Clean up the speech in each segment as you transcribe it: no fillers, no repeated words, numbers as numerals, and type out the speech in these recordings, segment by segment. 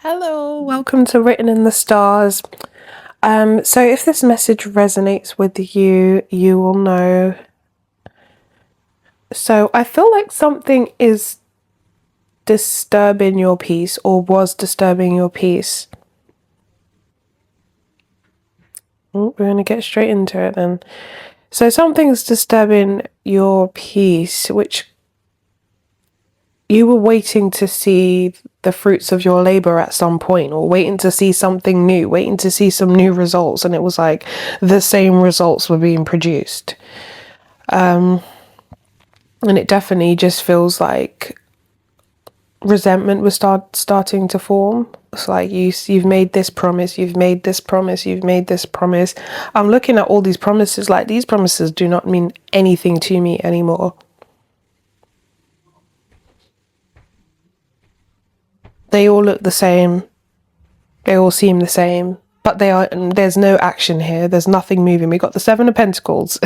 Hello, welcome to Written in the Stars. So if this message resonates with you, you will know. So I feel like something is disturbing your peace or was disturbing your peace. We're going to get straight into it then. So something's disturbing your peace, which you were waiting to see the fruits of your labor at some point, or waiting to see something new, waiting to see some new results, and it was like the same results were being produced. And it definitely just feels like resentment was starting to form. It's like you've made this promise, you've made this promise, you've made this promise. I'm looking at all these promises like these promises do not mean anything to me anymore. They all look the same. They all seem the same, but there's no action here. There's nothing moving. We got the Seven of Pentacles.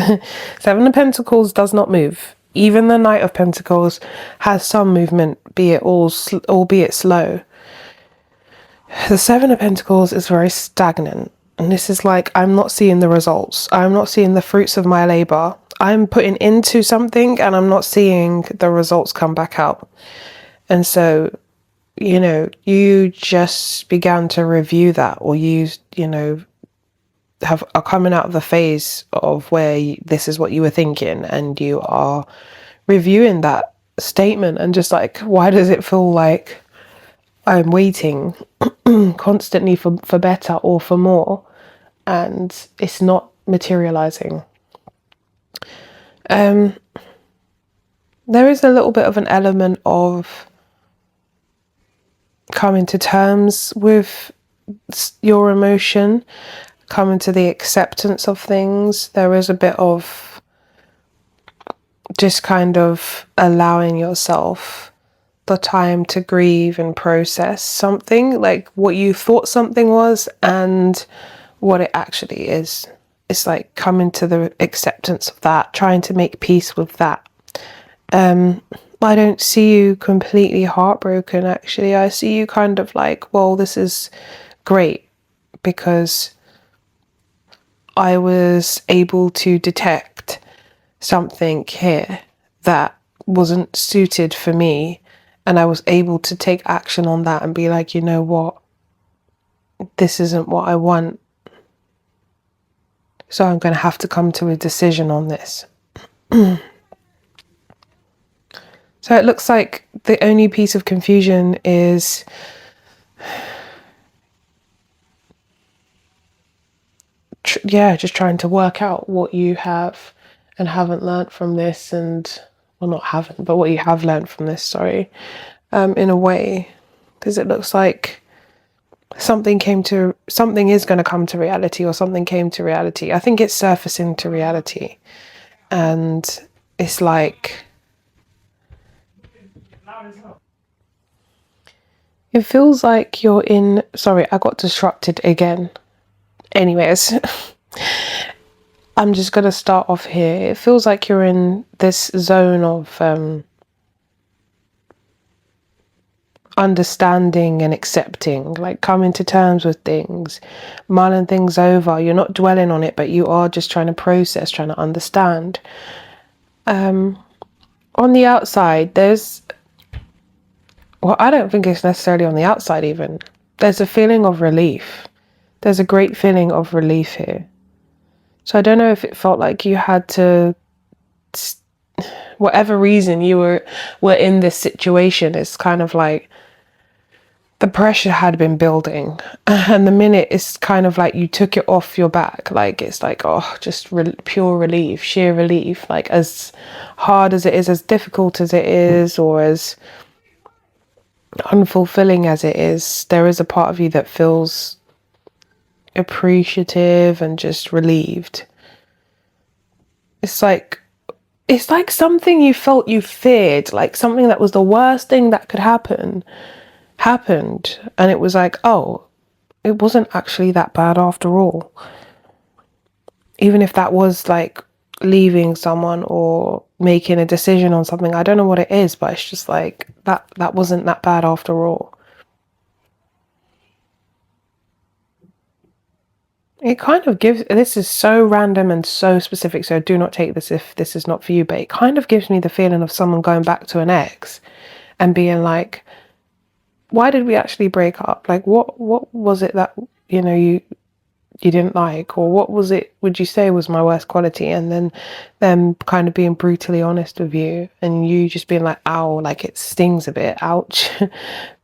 Seven of Pentacles does not move. Even the Knight of Pentacles has some movement, albeit slow. The Seven of Pentacles is very stagnant. And this is like, I'm not seeing the results. I'm not seeing the fruits of my labor. I'm putting into something and I'm not seeing the results come back out. And so, you just began to review that, or are coming out of the phase of where this is what you were thinking, and you are reviewing that statement and just like, why does it feel like I'm waiting constantly for better or for more, and it's not materializing? There is a little bit of an element of coming to terms with your emotion, coming to the acceptance of things. There is a bit of just kind of allowing yourself the time to grieve and process something, like what you thought something was and what it actually is. It's like coming to the acceptance of that, trying to make peace with that. I don't see you completely heartbroken, actually. I see you kind of like, well, this is great because I was able to detect something here that wasn't suited for me, and I was able to take action on that and be like, you know what, this isn't what I want, so I'm going to have to come to a decision on this. So it looks like the only piece of confusion is just trying to work out what you have and haven't learned from this, and well, not haven't, but what you have learned from this, sorry, in a way, because it looks like something is going to come to reality, or something came to reality. I think it's surfacing to reality, and it's like it feels like you're in, sorry, I got disrupted again. Anyways, I'm just going to start off here. It feels like you're in this zone of understanding and accepting, like coming to terms with things, mulling things over. You're not dwelling on it, but you are just trying to process, trying to understand. On the outside, I don't think it's necessarily on the outside even. There's a feeling of relief. There's a great feeling of relief here. So I don't know if it felt like you had to, whatever reason you were in this situation, it's kind of like the pressure had been building, and the minute it's kind of like you took it off your back, like it's like, oh, just pure relief, sheer relief. Like as hard as it is, as difficult as it is, or as unfulfilling as it is, there is a part of you that feels appreciative and just relieved. It's like something you felt you feared, like something that was the worst thing that could happen, happened, and it was like, oh, it wasn't actually that bad after all. Even if that was like leaving someone or making a decision on something, I don't know what it is, but it's just like that wasn't that bad after all. It kind of gives, this is so random and so specific, so do not take this if this is not for you, but it kind of gives me the feeling of someone going back to an ex and being like, why did we actually break up? Like, what was it that, you didn't like, or what was it would you say was my worst quality? And then them kind of being brutally honest with you, and you just being like, ow, like it stings a bit, ouch,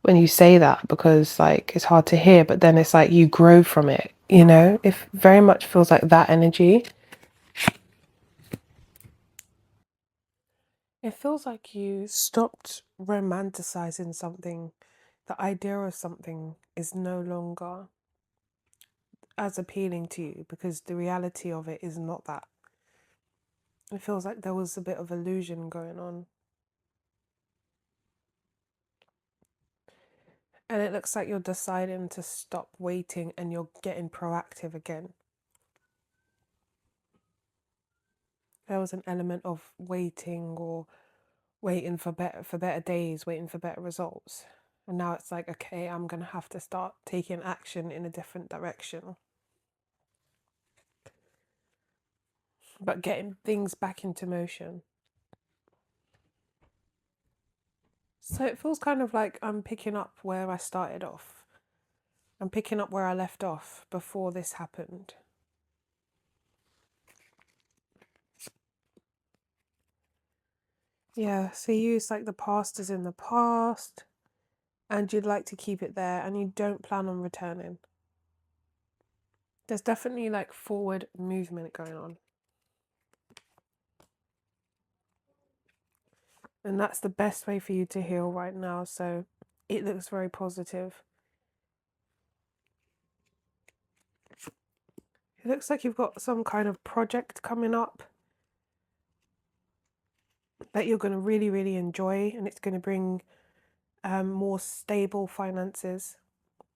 when you say that, because like it's hard to hear, but then it's like you grow from it, it very much feels like that energy. It feels like you stopped romanticizing something. The idea of something is no longer as appealing to you because the reality of it is not that. It feels like there was a bit of illusion going on. And it looks like you're deciding to stop waiting and you're getting proactive again. There was an element of waiting or waiting for better days, waiting for better results. And now it's like, okay, I'm going to have to start taking action in a different direction. But getting things back into motion. So it feels kind of like I'm picking up where I started off. I'm picking up where I left off before this happened. Yeah, so you use like the past is in the past and you'd like to keep it there and you don't plan on returning. There's definitely like forward movement going on. And that's the best way for you to heal right now. So it looks very positive. It looks like you've got some kind of project coming up that you're going to really, really enjoy, and it's going to bring more stable finances.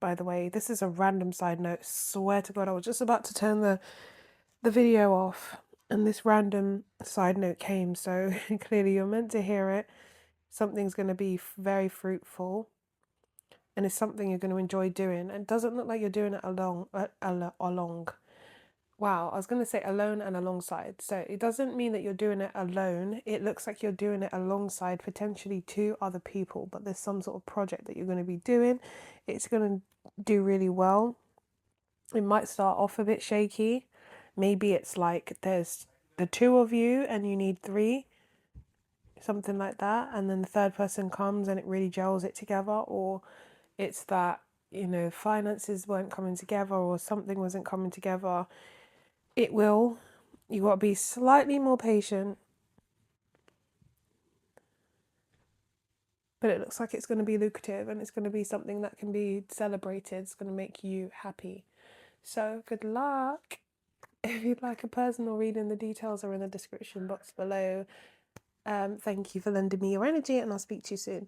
By the way, this is a random side note. Swear to God, I was just about to turn the video off and this random side note came, so clearly you're meant to hear it. Something's going to be very fruitful and it's something you're going to enjoy doing. It doesn't look like you're doing it along. Wow, I was going to say alone and alongside. So it doesn't mean that you're doing it alone. It looks like you're doing it alongside potentially two other people, but there's some sort of project that you're going to be doing. It's going to do really well. It might start off a bit shaky. Maybe it's like there's the two of you and you need three, something like that. And then the third person comes and it really gels it together. Or it's that, finances weren't coming together or something wasn't coming together. It will. You got to be slightly more patient. But it looks like it's going to be lucrative and it's going to be something that can be celebrated. It's going to make you happy. So good luck. If you'd like a personal reading, the details are in the description box below. Thank you for lending me your energy and I'll speak to you soon.